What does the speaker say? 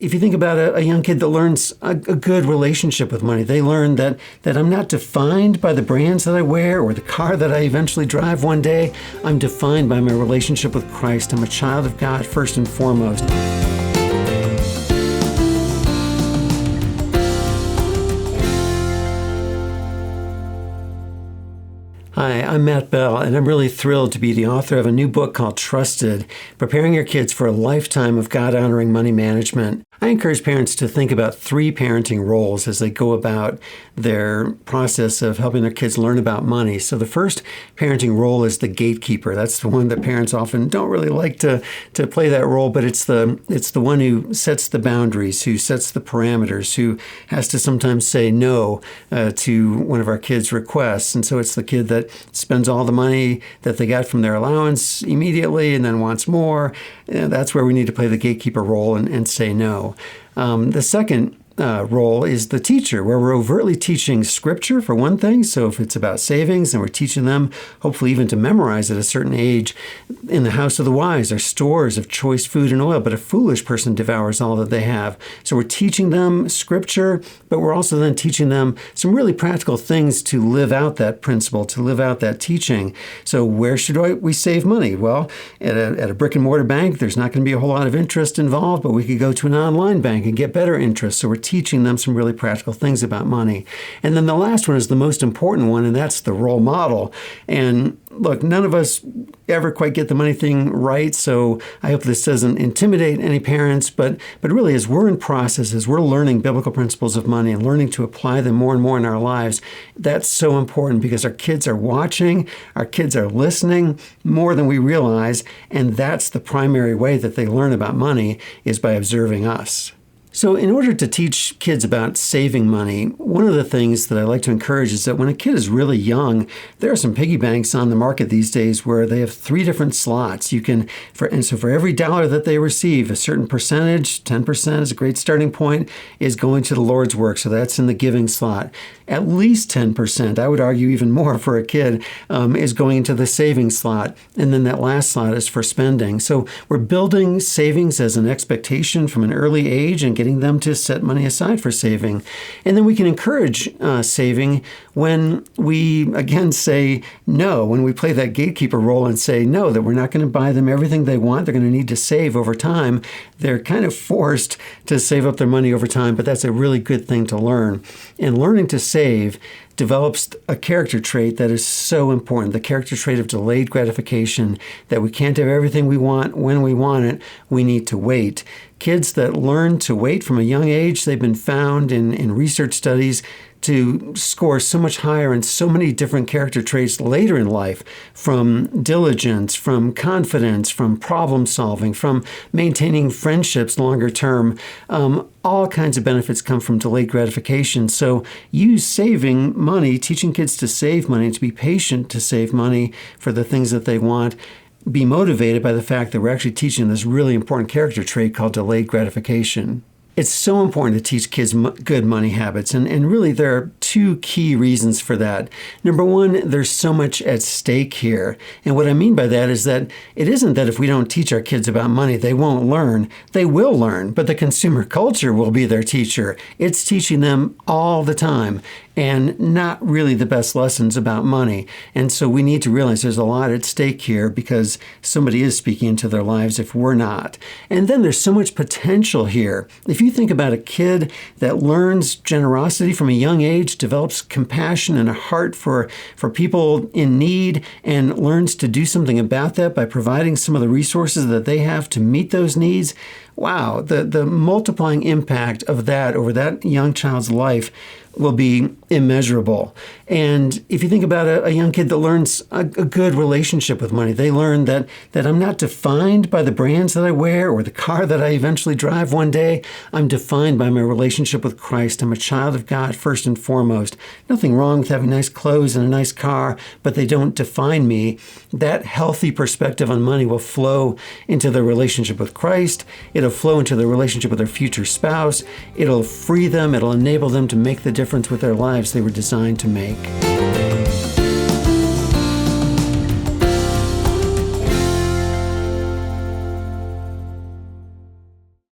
if you think about a young kid that learns a good relationship with money, they learn that I'm not defined by the brands that I wear or the car that I eventually drive one day. I'm defined by my relationship with Christ. I'm a child of God first and foremost. Hi, I'm Matt Bell, and I'm really thrilled to be the author of a new book called Trusted, Preparing Your Kids for a Lifetime of God-Honoring Money Management. I encourage parents to think about 3 parenting roles as they go about their process of helping their kids learn about money. So the first parenting role is the gatekeeper. That's the one that parents often don't really like to play that role, but it's the one who sets the boundaries, who sets the parameters, who has to sometimes say no to one of our kids' requests. And so it's the kid that spends all the money that they got from their allowance immediately and then wants more. That's where we need to play the gatekeeper role and say no. The second role is the teacher, where we're overtly teaching scripture for one thing. So if it's about savings and we're teaching them, hopefully even to memorize at a certain age, in the house of the wise are stores of choice food and oil, but a foolish person devours all that they have. So we're teaching them scripture, but we're also then teaching them some really practical things to live out that principle, to live out that teaching. So where should we save money? Well, at a brick and mortar bank, there's not going to be a whole lot of interest involved, but we could go to an online bank and get better interest. So we're teaching them some really practical things about money. And then the last one is the most important one, and that's the role model. And look, none of us ever quite get the money thing right, so I hope this doesn't intimidate any parents, but really as we're in process, as we're learning biblical principles of money and learning to apply them more and more in our lives, that's so important because our kids are watching, our kids are listening more than we realize, and that's the primary way that they learn about money is by observing us. So in order to teach kids about saving money, one of the things that I like to encourage is that when a kid is really young, there are some piggy banks on the market these days where they have 3 different slots. So for every dollar that they receive, a certain percentage, 10% is a great starting point, is going to the Lord's work. So that's in the giving slot. At least 10%, I would argue even more for a kid, is going into the saving slot. And then that last slot is for spending. So we're building savings as an expectation from an early age and getting them to set money aside for saving. And then we can encourage saving when we, again, say no, when we play that gatekeeper role and say no, that we're not going to buy them everything they want. They're going to need to save over time. They're kind of forced to save up their money over time, but that's a really good thing to learn. And learning to save develops a character trait that is so important, the character trait of delayed gratification, that we can't have everything we want when we want it. We need to wait. Kids that learn to wait from a young age, they've been found in research studies to score so much higher in so many different character traits later in life, from diligence, from confidence, from problem solving, from maintaining friendships longer term. All kinds of benefits come from delayed gratification. So use saving money, teaching kids to save money, to be patient to save money for the things that they want. Be motivated by the fact that we're actually teaching this really important character trait called delayed gratification. It's so important to teach kids good money habits, and really there are 2 key reasons for that. Number one, there's so much at stake here. And what I mean by that is that it isn't that if we don't teach our kids about money, they won't learn. They will learn, but the consumer culture will be their teacher. It's teaching them all the time and not really the best lessons about money. And so we need to realize there's a lot at stake here because somebody is speaking into their lives if we're not. And then there's so much potential here. If you think about a kid that learns generosity from a young age, develops compassion and a heart for people in need, and learns to do something about that by providing some of the resources that they have to meet those needs, wow, the multiplying impact of that over that young child's life will be immeasurable. And if you think about a young kid that learns a good relationship with money, they learn that I'm not defined by the brands that I wear or the car that I eventually drive one day. I'm defined by my relationship with Christ. I'm a child of God first and foremost. Nothing wrong with having nice clothes and a nice car, but they don't define me. That healthy perspective on money will flow into their relationship with Christ. It'll flow into their relationship with their future spouse. It'll free them. It'll enable them to make the difference with their lives they were designed to make.